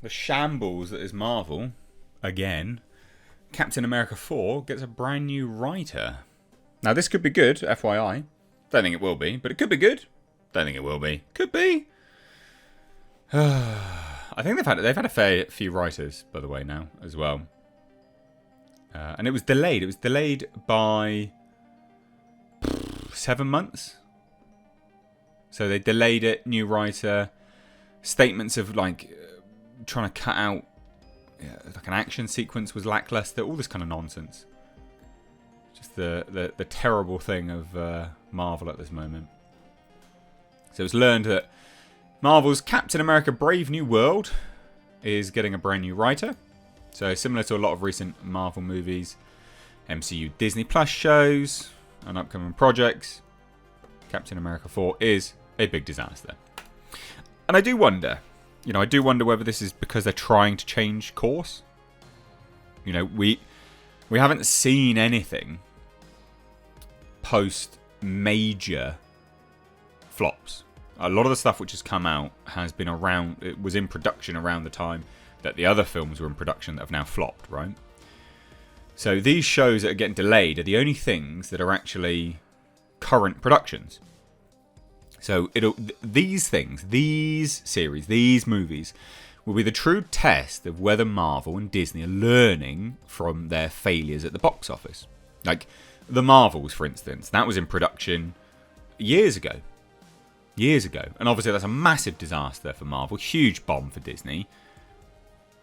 the shambles that is Marvel, again, Captain America 4 gets a brand new writer. Now, this could be good, FYI. Don't think it will be, but it could be good. Don't think it will be. Could be. I think they've had a fair few writers, by the way, now as well. And it was delayed. It was delayed by 7 months. So they delayed it. New writer. Statements of like trying to cut out like an action sequence was lackluster. All this kind of nonsense. Just the terrible thing of Marvel at this moment. So it's learned that Marvel's Captain America Brave New World is getting a brand new writer. So similar to a lot of recent Marvel movies, MCU Disney Plus shows and upcoming projects, Captain America 4 is a big disaster. And I do wonder whether this is because they're trying to change course. You know, we haven't seen anything post major flops. A lot of the stuff which has come out has been around, it was in production around the time that the other films were in production that have now flopped, right? So these shows that are getting delayed are the only things that are actually current productions. So these things, these series, these movies will be the true test of whether Marvel and Disney are learning from their failures at the box office. Like the Marvels, for instance, that was in production years ago. And obviously that's a massive disaster for Marvel, huge bomb for Disney.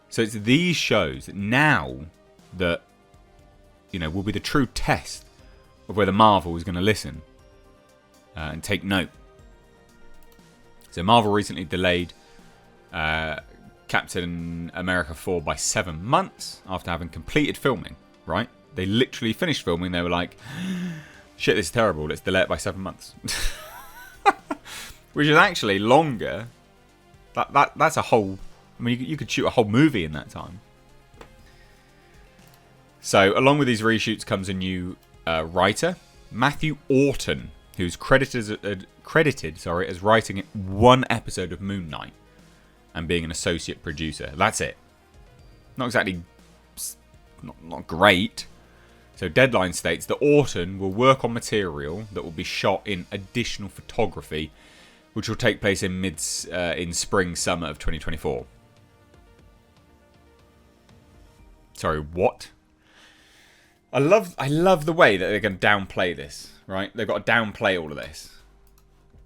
So it's these shows that now that, you know, will be the true test of whether Marvel is going to listen and take note. So Marvel recently delayed Captain America 4 by 7 months after having completed filming, right? They literally finished filming. They were like, shit, this is terrible. Let's delay it by 7 months. Which is actually longer. That's a whole... I mean, you could shoot a whole movie in that time. So, along with these reshoots comes a new writer, Matthew Orton, who's credited as writing one episode of Moon Knight and being an associate producer. That's it. Not exactly... Not great. So, Deadline states that Orton will work on material that will be shot in additional photography, which will take place in spring, summer of 2024. Sorry, what? I love the way that they're going to downplay this, right? They've got to downplay all of this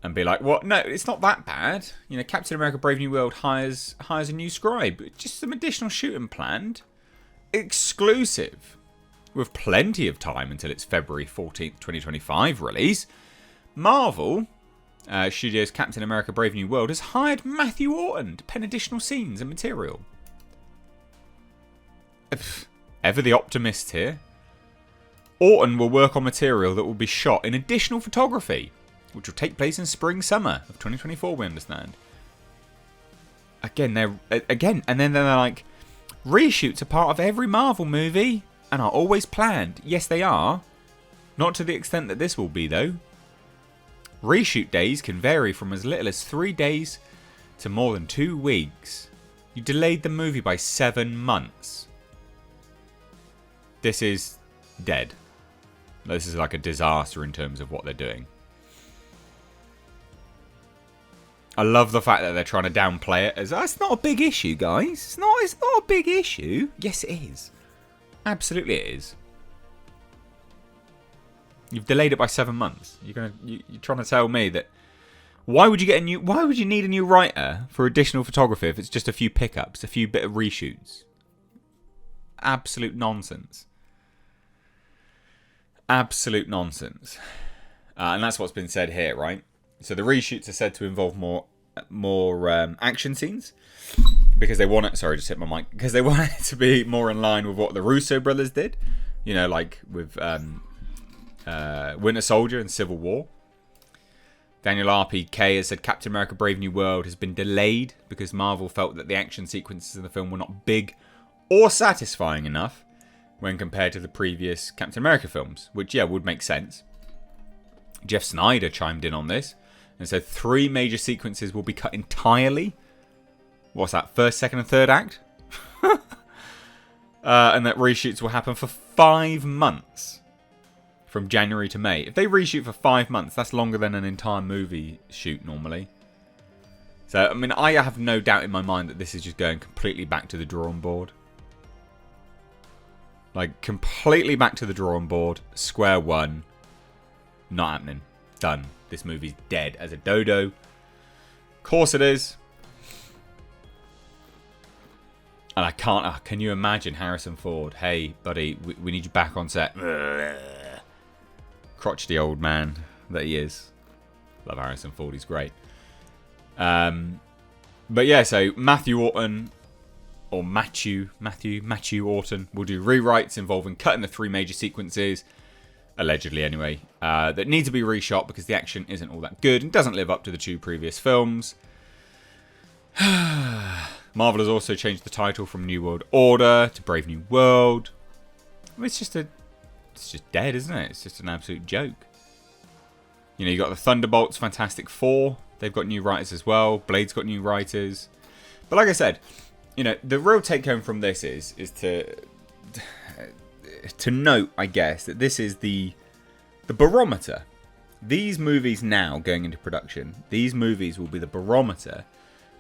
and be like, "What? No, it's not that bad." You know, Captain America: Brave New World hires a new scribe, just some additional shooting planned, exclusive, with plenty of time until its February 14th, 2025 release. Marvel Studios' Captain America: Brave New World has hired Matthew Orton to pen additional scenes and material. Ever the optimist here. Orton will work on material that will be shot in additional photography, which will take place in spring, summer of 2024, we understand. And then they're like, reshoots are part of every Marvel movie and are always planned. Yes, they are. Not to the extent that this will be, though. Reshoot days can vary from as little as 3 days to more than 2 weeks. You delayed the movie by 7 months. This is dead. This is like a disaster in terms of what they're doing. I love the fact that they're trying to downplay it as, it's not a big issue, guys. It's not a big issue. Yes, it is. Absolutely it is. You've delayed it by 7 months. You're trying to tell me that why would you need a new writer for additional photography if it's just a few pickups, a few bit of reshoots? Absolute nonsense. Absolute nonsense. And that's what's been said here, right? So the reshoots are said to involve more action scenes because they want it. Sorry, just hit my mic. Because they want it to be more in line with what the Russo brothers did. You know, like with Winter Soldier and Civil War. Daniel RPK has said Captain America: Brave New World has been delayed because Marvel felt that the action sequences in the film were not big or satisfying enough when compared to the previous Captain America films, which, yeah, would make sense. Jeff Snyder chimed in on this and said 3 major sequences will be cut entirely what's that, first, second and third act? And that reshoots will happen for 5 months. From January to May. If they reshoot for 5 months, that's longer than an entire movie shoot normally. So, I mean, I have no doubt in my mind that this is just going completely back to the drawing board. Like, completely back to the drawing board. Square one. Not happening. Done. This movie's dead as a dodo. Of course it is. And I can't... can you imagine Harrison Ford? Hey, buddy, we need you back on set. Crotchety old man that he is. Love Harrison Ford, he's great. But yeah, so Matthew Orton, or Matthew Orton will do rewrites involving cutting the 3 major sequences, allegedly anyway, that need to be reshot because the action isn't all that good and doesn't live up to the 2 previous films. Marvel has also changed the title from New World Order to Brave New World. I mean, it's just dead, isn't it? It's just an absolute joke. You know, you got the Thunderbolts, Fantastic Four. They've got new writers as well. Blade's got new writers. But like I said, you know, the real take home from this is to note, I guess, that this is the barometer. These movies now going into production, these movies will be the barometer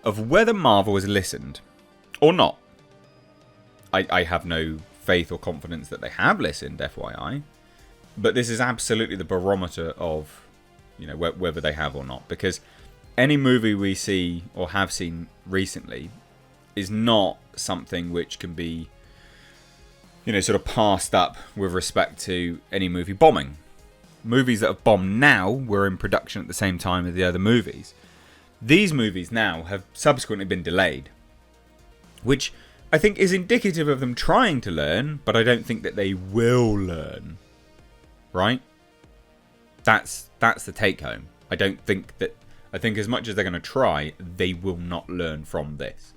of whether Marvel has listened or not. I have no faith or confidence that they have listened, FYI. But this is absolutely the barometer of, you know, whether they have or not. Because any movie we see or have seen recently is not something which can be, you know, sort of passed up with respect to any movie bombing. Movies that have bombed now were in production at the same time as the other movies. These movies now have subsequently been delayed, which I think is indicative of them trying to learn, but I don't think that they will learn. Right? That's the take home. I think as much as they're going to try, they will not learn from this.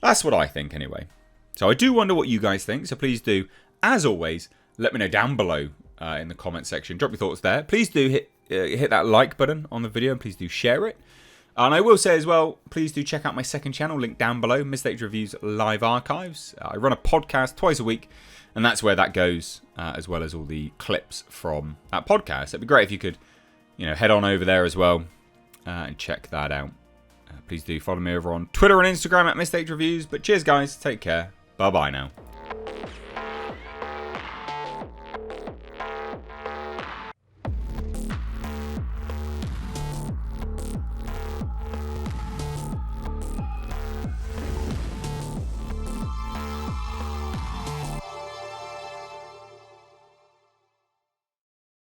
That's what I think anyway. So I do wonder what you guys think, so please do, as always, let me know down below in the comment section. Drop your thoughts there. Please do hit that like button on the video and please do share it. And I will say as well, please do check out my second channel, link down below, Mistakes Reviews Live Archives. I run a podcast twice a week, and that's where that goes, as well as all the clips from that podcast. It'd be great if you could, you know, head on over there as well and check that out. Please do follow me over on Twitter and Instagram at Mistakes Reviews. But cheers, guys. Take care. Bye-bye now.